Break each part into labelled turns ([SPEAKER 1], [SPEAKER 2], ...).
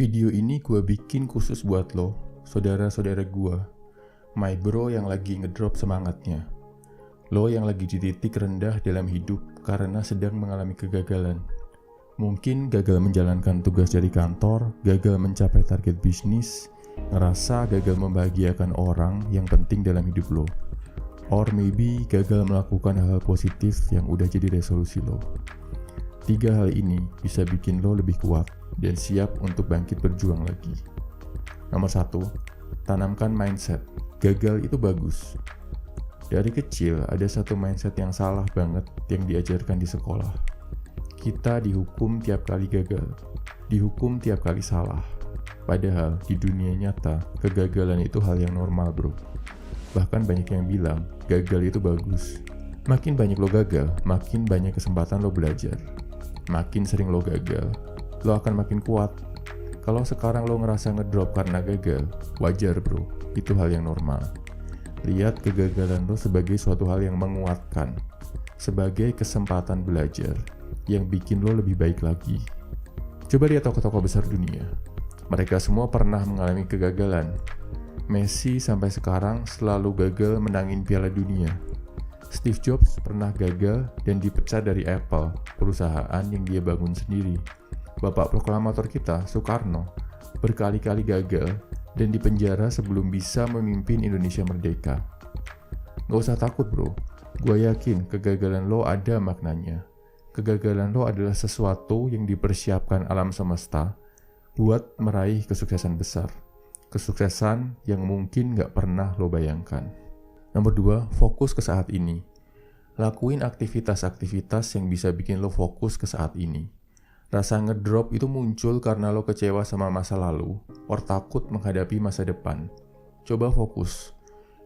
[SPEAKER 1] Video ini gue bikin khusus buat lo, saudara-saudara gue, my bro yang lagi ngedrop semangatnya. Lo yang lagi di titik rendah dalam hidup karena sedang mengalami kegagalan. Mungkin gagal menjalankan tugas dari kantor, gagal mencapai target bisnis, ngerasa gagal membahagiakan orang yang penting dalam hidup lo. Or maybe gagal melakukan hal-hal positif yang udah jadi resolusi lo. 3 hal ini bisa bikin lo lebih kuat dan siap untuk bangkit berjuang lagi. Nomor 1, tanamkan mindset. Gagal itu bagus. Dari kecil ada satu mindset yang salah banget yang diajarkan di sekolah. Kita dihukum tiap kali gagal, dihukum tiap kali salah. Padahal di dunia nyata, kegagalan itu hal yang normal bro. Bahkan banyak yang bilang, gagal itu bagus. Makin banyak lo gagal, makin banyak kesempatan lo belajar. Makin sering lo gagal, lo akan makin kuat. Kalau sekarang lo ngerasa ngedrop karena gagal, wajar bro, itu hal yang normal. Lihat kegagalan lo sebagai suatu hal yang menguatkan, sebagai kesempatan belajar, yang bikin lo lebih baik lagi. Coba lihat tokoh-tokoh besar dunia. Mereka semua pernah mengalami kegagalan. Messi sampai sekarang selalu gagal menangin Piala Dunia. Steve Jobs pernah gagal dan dipecat dari Apple, perusahaan yang dia bangun sendiri. Bapak proklamator kita, Soekarno, berkali-kali gagal dan dipenjara sebelum bisa memimpin Indonesia merdeka. Gak usah takut bro, gue yakin kegagalan lo ada maknanya. Kegagalan lo adalah sesuatu yang dipersiapkan alam semesta buat meraih kesuksesan besar. Kesuksesan yang mungkin gak pernah lo bayangkan. Nomor 2, fokus ke saat ini. Lakuin aktivitas-aktivitas yang bisa bikin lo fokus ke saat ini. Rasa ngedrop itu muncul karena lo kecewa sama masa lalu, or takut menghadapi masa depan. Coba fokus.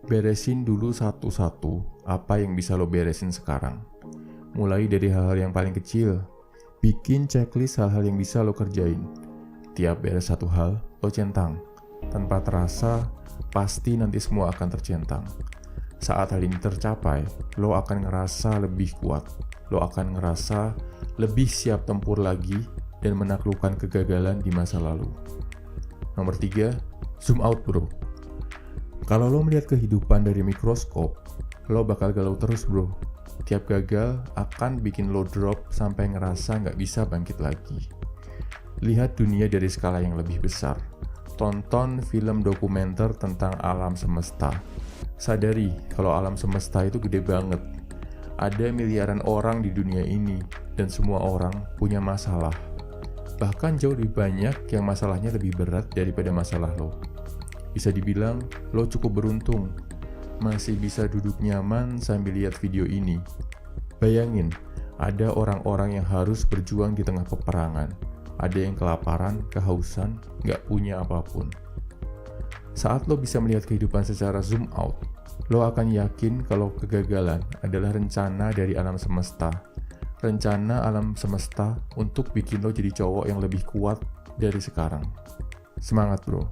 [SPEAKER 1] Beresin dulu satu-satu apa yang bisa lo beresin sekarang. Mulai dari hal-hal yang paling kecil. Bikin checklist hal-hal yang bisa lo kerjain. Tiap beres satu hal, lo centang. Tanpa terasa, pasti nanti semua akan tercentang. Saat hal ini tercapai, lo akan ngerasa lebih kuat. Lo akan ngerasa lebih siap tempur lagi dan menaklukkan kegagalan di masa lalu. Nomor 3, zoom out bro. Kalau lo melihat kehidupan dari mikroskop, lo bakal galau terus bro. Tiap gagal akan bikin lo drop sampai ngerasa nggak bisa bangkit lagi. Lihat dunia dari skala yang lebih besar. Tonton film dokumenter tentang alam semesta. Sadari kalau alam semesta itu gede banget. Ada miliaran orang di dunia ini dan semua orang punya masalah. Bahkan jauh lebih banyak yang masalahnya lebih berat daripada masalah lo. Bisa dibilang lo cukup beruntung masih bisa duduk nyaman sambil lihat video ini. Bayangin, ada orang-orang yang harus berjuang di tengah peperangan. Ada yang kelaparan, kehausan, gak punya apapun. Saat lo bisa melihat kehidupan secara zoom out, lo akan yakin kalau kegagalan adalah rencana dari alam semesta. Rencana alam semesta untuk bikin lo jadi cowok yang lebih kuat dari sekarang. Semangat bro!